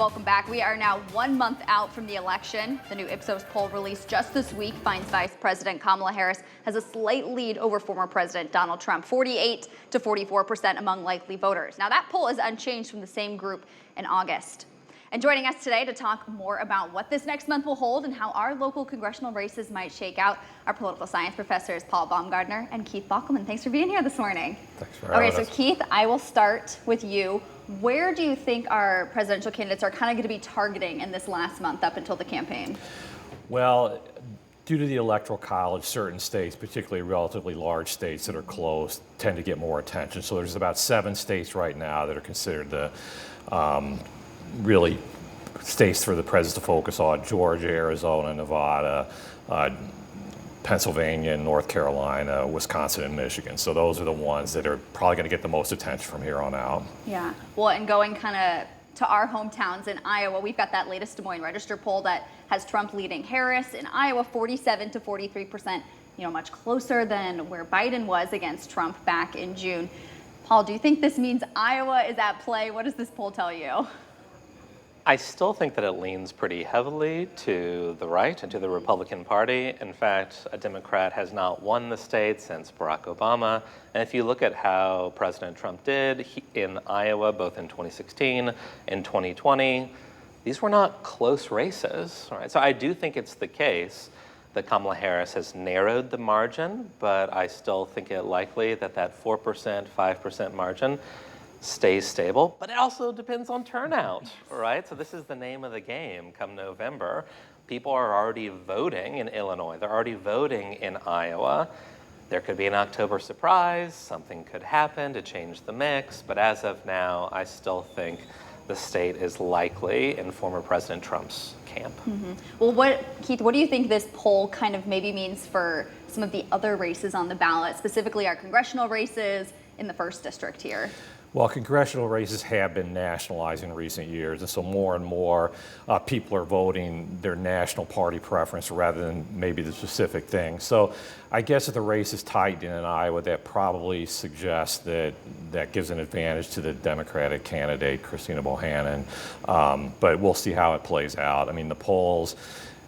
Welcome back. We are now 1 month out from the election. The new Ipsos poll released just this week finds Vice President Kamala Harris has a slight lead over former President Donald Trump, 48 to 44% among likely voters. Now, that poll is unchanged from the same group in August. And joining us today to talk more about what this next month will hold and how our local congressional races might shake out, our political science professors Paul Baumgardner and Keith Boeckelman. Thanks for being here this morning. Thanks for having us. Okay, so Keith, I will start with you. Where do you think our presidential candidates are kind of going to be targeting in this last month up until the campaign? Well, due to the Electoral College, certain states, particularly relatively large states that are close, tend to get more attention. So there's about 7 states right now that are considered the really states for the president to focus on: Georgia, Arizona, Nevada, Pennsylvania, North Carolina, Wisconsin, and Michigan. So those are the ones that are probably going to get the most attention from here on out. Yeah. Well, and going kind of to our hometowns in Iowa, we've got that latest Des Moines Register poll that has Trump leading Harris in Iowa 47 to 43%, much closer than where Biden was against Trump back in June. Paul, do you think this means Iowa is at play? What does this poll tell you? I still think that it leans pretty heavily to the right and to the Republican Party. In fact, a Democrat has not won the state since Barack Obama. And if you look at how President Trump did in Iowa, both in 2016 and 2020, these were not close races, right? So I do think it's the case that Kamala Harris has narrowed the margin, but I still think it likely that that 4%, 5% margin stays stable, but it also depends on turnout, right? So this is the name of the game come November. People are already voting in Illinois. They're already voting in Iowa. There could be an October surprise. Something could happen to change the mix. But as of now, I still think the state is likely in former President Trump's camp. Mm-hmm. Well, Keith, what do you think this poll kind of maybe means for some of the other races on the ballot, specifically our congressional races in the 1st district here? Well, congressional races have been nationalized in recent years, and so more and more people are voting their national party preference rather than maybe the specific thing. So I guess if the race is tight in Iowa, that probably suggests that gives an advantage to the Democratic candidate, Christina Bohannon. But we'll see how it plays out. I mean, the polls,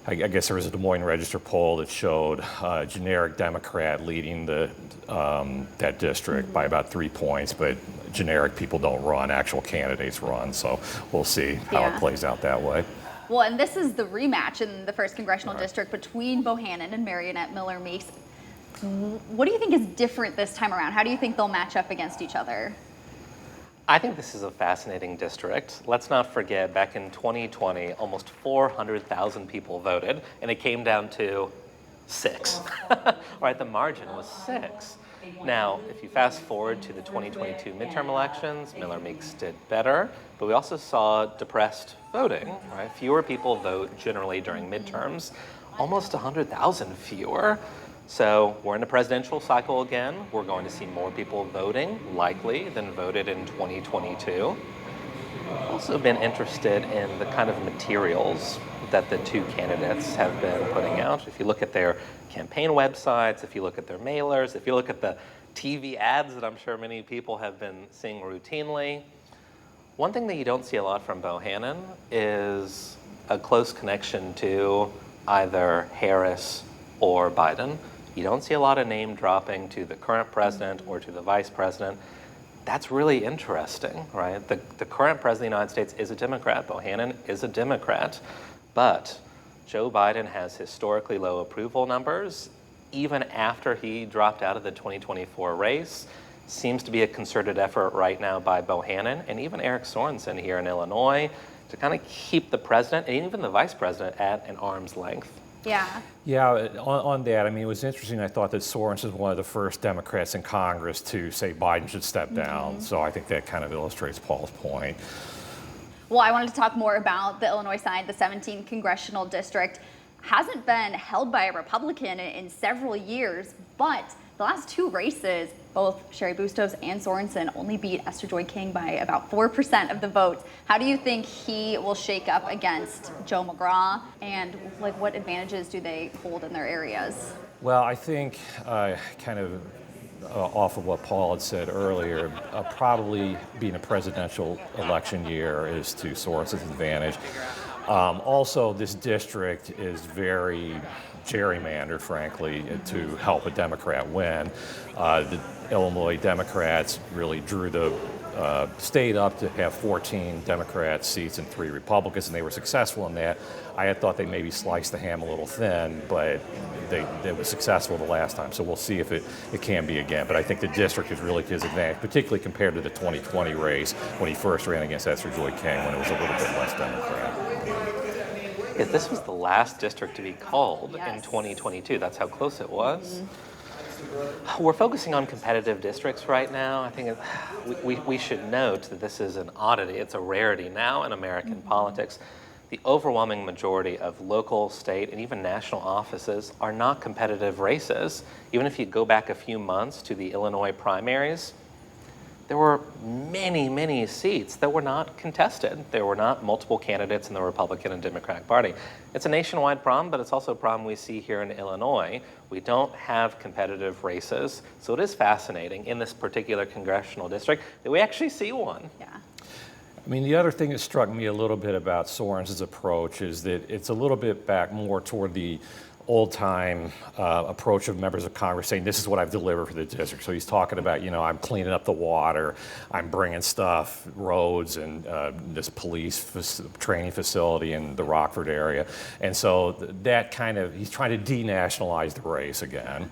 I guess there was a Des Moines Register poll that showed a generic Democrat leading that district by about 3 points, but generic people don't run, actual candidates run. So we'll see how it plays out that way. Well, and this is the rematch in the 1st congressional district between Bohannon and Marionette Miller Meeks. What do you think is different this time around? How do you think they'll match up against each other? I think this is a fascinating district. Let's not forget, back in 2020, almost 400,000 people voted, and it came down to 6. Right, the margin was 6. Now, if you fast forward to the 2022 midterm elections, Miller Meeks did better, but we also saw depressed voting, right? Fewer people vote generally during midterms, almost 100,000 fewer. So we're in a presidential cycle again. We're going to see more people voting, likely, than voted in 2022. I've also been interested in the kind of materials that the two candidates have been putting out. If you look at their campaign websites, if you look at their mailers, if you look at the TV ads that I'm sure many people have been seeing routinely, one thing that you don't see a lot from Bohannon is a close connection to either Harris or Biden. You don't see a lot of name dropping to the current president or to the vice president. That's really interesting, right? The current president of the United States is a Democrat. Bohannon is a Democrat. But Joe Biden has historically low approval numbers. Even after he dropped out of the 2024 race, seems to be a concerted effort right now by Bohannon and even Eric Sorensen here in Illinois to kind of keep the president and even the vice president at an arm's length. Yeah. Yeah, on that, I mean, it was interesting. I thought that Sorensen was one of the first Democrats in Congress to say Biden should step down. So I think that kind of illustrates Paul's point. Well, I wanted to talk more about the Illinois side. The 17th congressional district hasn't been held by a Republican in several years, but the last 2 races, both Sherry Bustos and Sorensen only beat Esther Joy King by about 4% of the votes. How do you think he will shake up against Joe McGraw, and what advantages do they hold in their areas? Well, I think kind of off of what Paul had said earlier, probably being a presidential election year is to Sorenson's advantage. Also, this district is very gerrymandered, frankly, to help a Democrat win. The Illinois Democrats really drew the state up to have 14 Democrat seats and 3 Republicans, and they were successful in that. I had thought they maybe sliced the ham a little thin, but they were successful the last time, so we'll see if it can be again. But I think the district is really to his advantage, particularly compared to the 2020 race when he first ran against Esther Joy King, when it was a little bit less Democrat. Yeah, this was the last district to be called in Yes. 2022. That's how close it was. We're focusing on competitive districts right now. I think we should note that this is an oddity. It's a rarity now in American politics. The overwhelming majority of local, state, and even national offices are not competitive races. Even if you go back a few months to the Illinois primaries, there were many, many seats that were not contested. There were not multiple candidates in the Republican and Democratic Party. It's a nationwide problem, but it's also a problem we see here in Illinois. We don't have competitive races, so it is fascinating in this particular congressional district that we actually see one. Yeah. I mean, the other thing that struck me a little bit about Sorenson's approach is that it's a little bit back more toward the old-time approach of members of Congress saying, this is what I've delivered for the district. So he's talking about, I'm cleaning up the water, I'm bringing stuff, roads, and this police training facility in the Rockford area. And so that he's trying to denationalize the race again.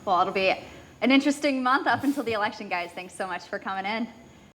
Well, it'll be an interesting month up until the election, guys. Thanks so much for coming in.